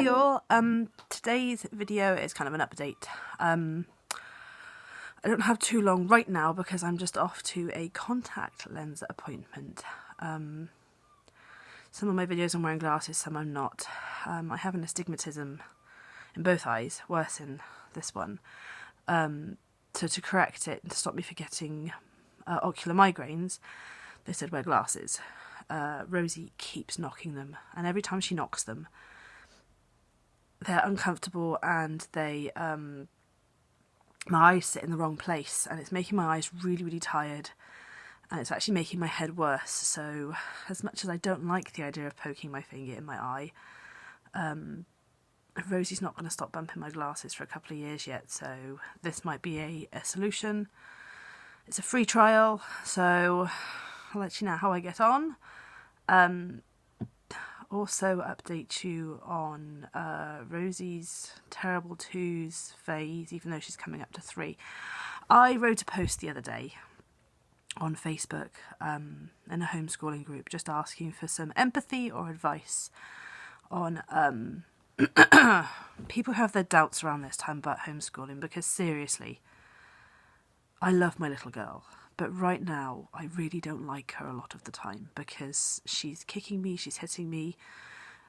Hi all, today's video is kind of an update. I don't have too long right now because I'm just off to a contact lens appointment. Some of my videos I'm wearing glasses, some I'm not. I have an astigmatism in both eyes, worse in this one. So to correct it and to stop me from getting ocular migraines, they said wear glasses. Rosie keeps knocking them, and every time she knocks them, they're uncomfortable and they my eyes sit in the wrong place, and it's making my eyes really tired, and it's actually making my head worse. So as much as I don't like the idea of poking my finger in my eye, Rosie's not going to stop bumping my glasses for a couple of years yet, so this might be a solution. It's a free trial, so I'll let you know how I get on. Also update you on Rosie's terrible 2s phase, even though she's coming up to 3. I wrote a post the other day on Facebook in a homeschooling group just asking for some empathy or advice on people who have their doubts around this time about homeschooling, because seriously, I love my little girl. But right now, I really don't like her a lot of the time because she's kicking me, she's hitting me.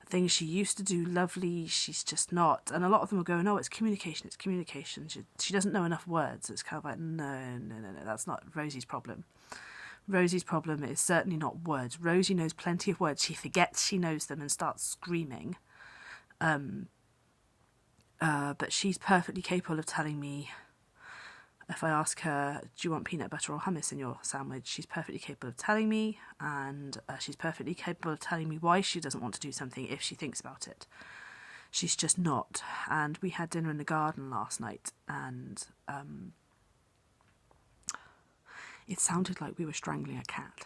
Things she used to do lovely, she's just not. And a lot of them are going, oh, it's communication, it's communication. She doesn't know enough words. It's kind of like, no, that's not Rosie's problem. Rosie's problem is certainly not words. Rosie knows plenty of words. She forgets she knows them and starts screaming. But she's perfectly capable of telling me, if I ask her, do you want peanut butter or hummus in your sandwich? She's perfectly capable of telling me, and she's perfectly capable of telling me why she doesn't want to do something if she thinks about it. She's just not. And we had dinner in the garden last night, and it sounded like we were strangling a cat.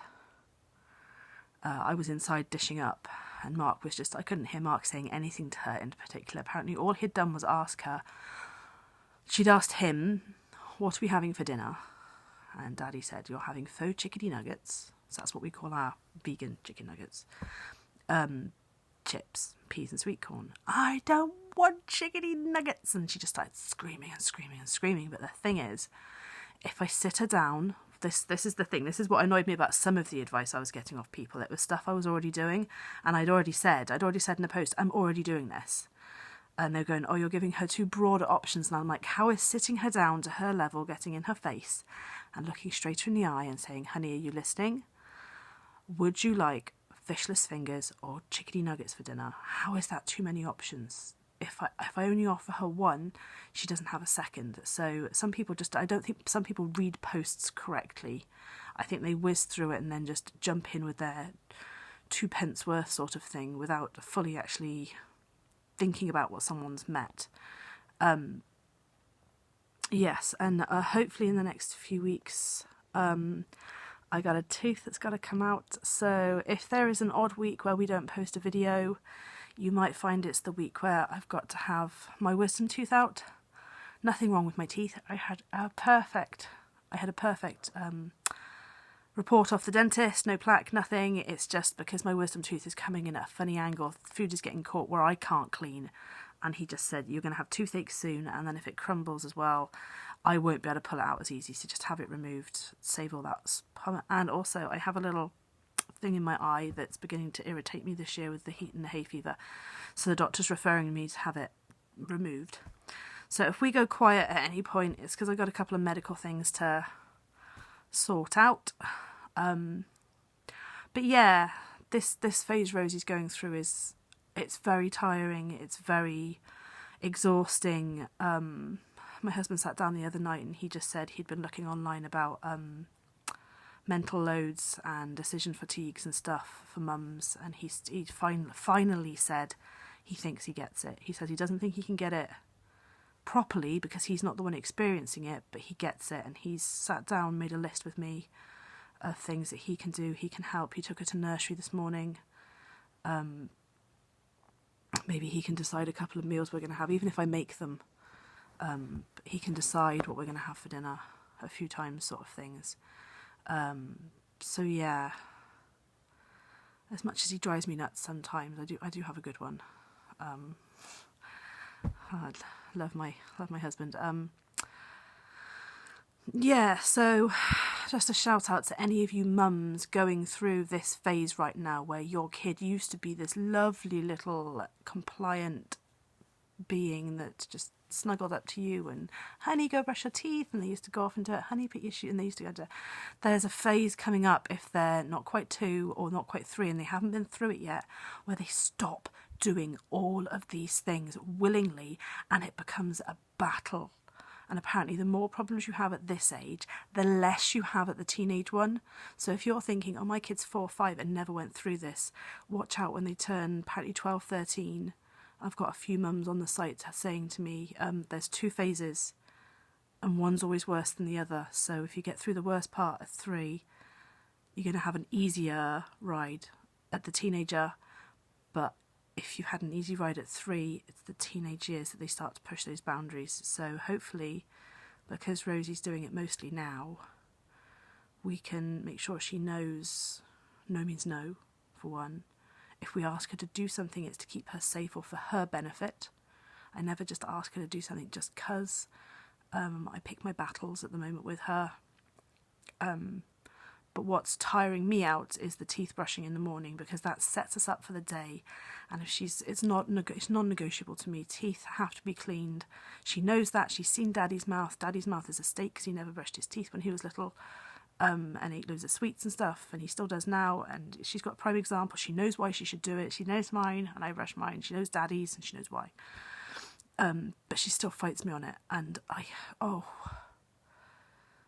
I was inside dishing up, and Mark was just, I couldn't hear Mark saying anything to her in particular. Apparently all he'd done was ask her, she'd asked him, what are we having for dinner? And Daddy said, you're having faux chickadee nuggets. So that's what we call our vegan chicken nuggets. Chips, peas and sweet corn. I don't want chickadee nuggets. And she just started screaming and screaming and screaming. But the thing is, if I sit her down, this is the thing. This is what annoyed me about some of the advice I was getting off people. It was stuff I was already doing. And I'd already said in a post, I'm already doing this. And they're going, oh, you're giving her too broad options. And I'm like, how is sitting her down to her level, getting in her face and looking straight her in the eye and saying, honey, are you listening? Would you like fishless fingers or chickadee nuggets for dinner? How is that too many options? If I only offer her one, she doesn't have a second. So some people I don't think some people read posts correctly. I think they whiz through it and then just jump in with their 2 pence worth sort of thing without fully actually thinking about what someone's met. Yes, and hopefully in the next few weeks, I got a tooth that's got to come out. So if there is an odd week where we don't post a video, you might find it's the week where I've got to have my wisdom tooth out. Nothing wrong with my teeth. I had a perfect report off the dentist, no plaque, nothing. It's just because my wisdom tooth is coming in at a funny angle. Food is getting caught where I can't clean. And he just said, you're going to have toothache soon, and then if it crumbles as well, I won't be able to pull it out as easy, so just have it removed, save all that. And also, I have a little thing in my eye that's beginning to irritate me this year with the heat and the hay fever. So the doctor's referring me to have it removed. So if we go quiet at any point, it's because I've got a couple of medical things to sort out. But yeah, this phase Rosie's going through it's very tiring, it's very exhausting. My husband sat down the other night and he just said he'd been looking online about mental loads and decision fatigues and stuff for mums, and he finally said he thinks he gets it. He says he doesn't think he can get it properly because he's not the one experiencing it, but he gets it, and he's sat down, made a list with me of things that he can do. He can help. He took her to nursery this morning. Maybe he can decide a couple of meals we're going to have, even if I make them. He can decide what we're going to have for dinner a few times, sort of things. So yeah, as much as he drives me nuts sometimes, I do have a good one. I love my husband. Yeah, so just a shout out to any of you mums going through this phase right now where your kid used to be this lovely little compliant being that just snuggled up to you and, honey, go brush your teeth, and they used to go off and do it, honey, put your shoe, and they used to go to. There's a phase coming up, if they're not quite 2 or not quite 3 and they haven't been through it yet, where they stop doing all of these things willingly and it becomes a battle. And apparently the more problems you have at this age, the less you have at the teenage one. So if you're thinking, oh, my kid's 4 or 5 and never went through this, watch out when they turn apparently 12, 13. I've got a few mums on the site saying to me, there's 2 phases and one's always worse than the other. So if you get through the worst part at 3, you're going to have an easier ride at the teenager. But if you had an easy ride at 3, it's the teenage years that they start to push those boundaries. So hopefully, because Rosie's doing it mostly now, we can make sure she knows no means no, for one. If we ask her to do something, it's to keep her safe or for her benefit. I never just ask her to do something just 'cause. I pick my battles at the moment with her. But what's tiring me out is the teeth brushing in the morning, because that sets us up for the day. And if it's non-negotiable to me. Teeth have to be cleaned. She knows that. She's seen Daddy's mouth. Daddy's mouth is a steak because he never brushed his teeth when he was little. And ate loads of sweets and stuff, and he still does now. And she's got a prime example. She knows why she should do it. She knows mine, and I brush mine. She knows Daddy's, and she knows why. But she still fights me on it. And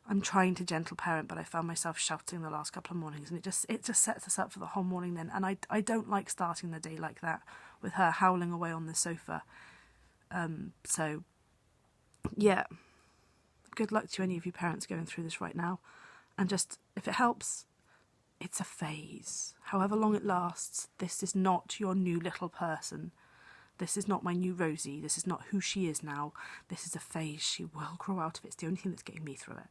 I'm trying to gentle parent, but I found myself shouting the last couple of mornings, and it just sets us up for the whole morning then. And I don't like starting the day like that with her howling away on the sofa. So yeah, good luck to any of you parents going through this right now. And just, if it helps, it's a phase. However long it lasts, this is not your new little person. This is not my new Rosie. This is not who she is now. This is a phase. She will grow out of it. It's the only thing that's getting me through it.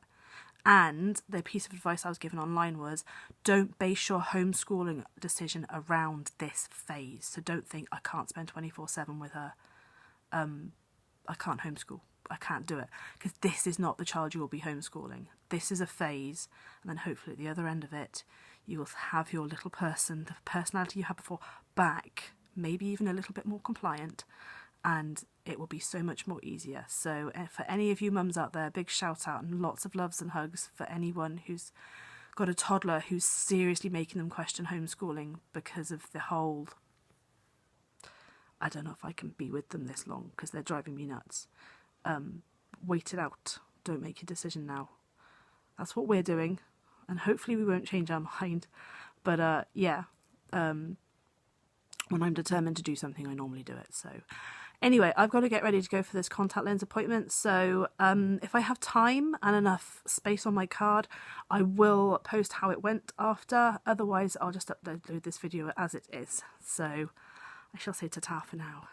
And the piece of advice I was given online was, don't base your homeschooling decision around this phase. So don't think, I can't spend 24/7 with her. I can't homeschool. I can't do it. Because this is not the child you will be homeschooling. This is a phase. And then hopefully at the other end of it, you will have your little person, the personality you had before, back. Maybe even a little bit more compliant. And it will be so much more easier. So for any of you mums out there, big shout out and lots of loves and hugs for anyone who's got a toddler who's seriously making them question homeschooling because of the whole, I don't know if I can be with them this long because they're driving me nuts. Wait it out. Don't make your decision now. That's what we're doing, and hopefully we won't change our mind. But when I'm determined to do something, I normally do it. So anyway, I've got to get ready to go for this contact lens appointment. So if I have time and enough space on my card, I will post how it went after. Otherwise, I'll just upload this video as it is. So I shall say ta-ta for now.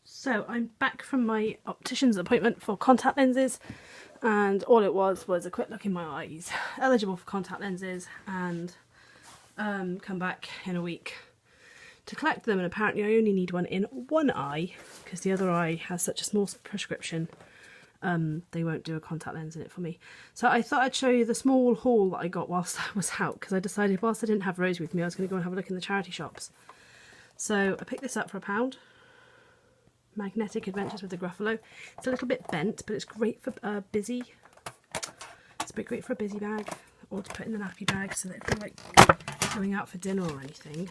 So I'm back from my optician's appointment for contact lenses, and all it was a quick look in my eyes, eligible for contact lenses, and come back in a week to collect them. And apparently I only need one in one eye because the other eye has such a small prescription. They won't do a contact lens in it for me. So I thought I'd show you the small haul that I got whilst I was out, because I decided whilst I didn't have Rose with me, I was going to go and have a look in the charity shops. So I picked this up for £1. Magnetic Adventures with the Gruffalo. It's a little bit bent, but it's great for busy. It's great for a busy bag, or to put in the nappy bag, so that if you're like going out for dinner or anything,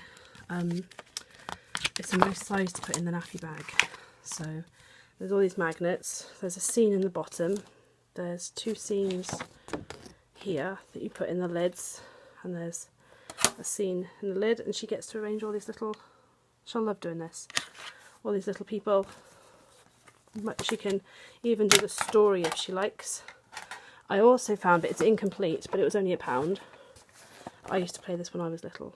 it's a nice size to put in the nappy bag. So there's all these magnets. There's a scene in the bottom. There's 2 scenes here that you put in the lids, and there's a scene in the lid, and she gets to arrange all these little, she'll love doing this, all these little people. She can even do the story if she likes. I also found that it's incomplete, but it was only £1. I used to play this when I was little.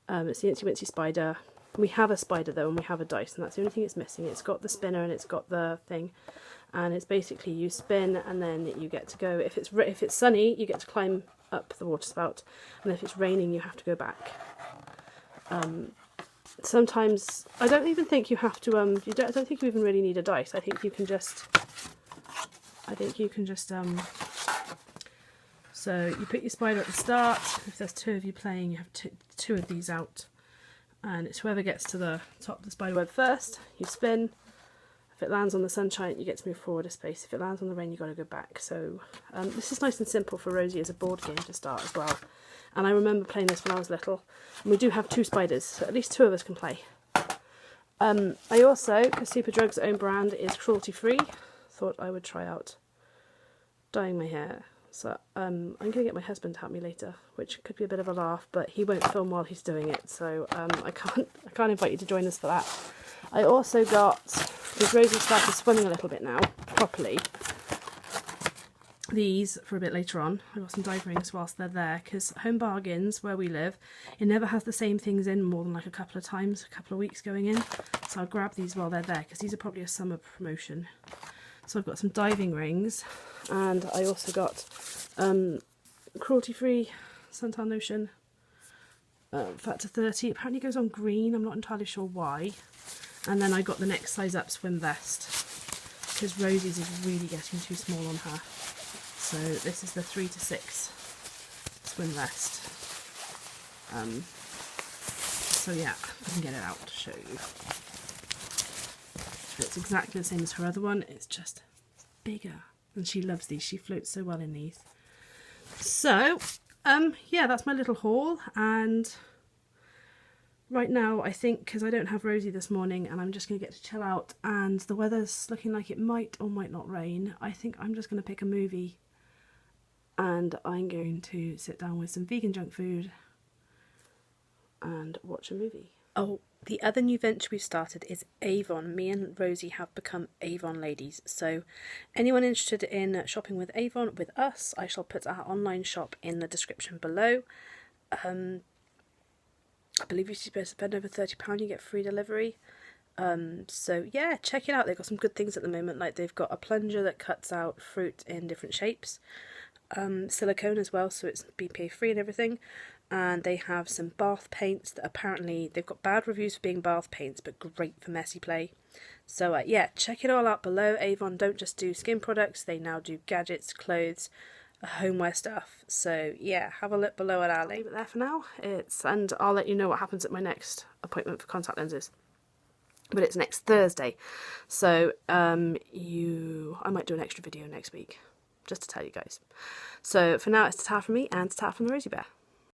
It's the Incy Wincy Spider. We have a spider though, and we have a dice, and that's the only thing it's missing. It's got the spinner and it's got the thing, and it's basically you spin and then you get to go. If it's sunny, you get to climb up the water spout, and if it's raining, you have to go back. sometimes I don't even think you have to I don't think you even really need a dice. I think you can just so you put your spider at the start. If there's two of you playing, you have two of these out, and it's whoever gets to the top of the spider web first. You spin. If it lands on the sunshine, you get to move forward a space. If it lands on the rain, you got to go back. So this is nice and simple for Rosie as a board game to start as well. And I remember playing this when I was little. And we do have 2 spiders, so at least 2 of us can play. I also, because Superdrug's own brand is cruelty-free, thought I would try out dyeing my hair. So I'm going to get my husband to help me later, which could be a bit of a laugh, but he won't film while he's doing it, so I can't invite you to join us for that. I also got, because Rosie started swimming a little bit now, properly, these for a bit later on. I got some dive rings whilst they're there, because Home Bargains, where we live, it never has the same things in more than like a couple of times, a couple of weeks going in. So I'll grab these while they're there, because these are probably a summer promotion. So I've got some diving rings, and I also got cruelty-free suntan lotion, factor 30. Apparently goes on green, I'm not entirely sure why. And then I got the next size up swim vest, because Rosie's is really getting too small on her. So this is the 3 to 6 swim vest. So yeah, I can get it out to show you. It's exactly the same as her other one, it's just bigger. And she loves these, she floats so well in these. So, yeah, that's my little haul. And right now, I think, because I don't have Rosie this morning and I'm just going to get to chill out and the weather's looking like it might or might not rain, I think I'm just going to pick a movie and I'm going to sit down with some vegan junk food and watch a movie. Oh, the other new venture we've started is Avon. Me and Rosie have become Avon ladies. So anyone interested in shopping with Avon with us, I shall put our online shop in the description below. I believe you spend over £30, you get free delivery. So yeah, check it out. They've got some good things at the moment, like they've got a plunger that cuts out fruit in different shapes. Silicone as well, so it's BPA free and everything. And they have some bath paints that apparently they've got bad reviews for being bath paints, but great for messy play. So yeah, check it all out below. Avon don't just do skin products, they now do gadgets, clothes, homeware stuff. So yeah, have a look below at our link. Leave it there for now. And I'll let you know what happens at my next appointment for contact lenses. But it's next Thursday, so I might do an extra video next week, just to tell you guys. So for now, it's ta-ta from me and ta-ta from the Rosie Bear.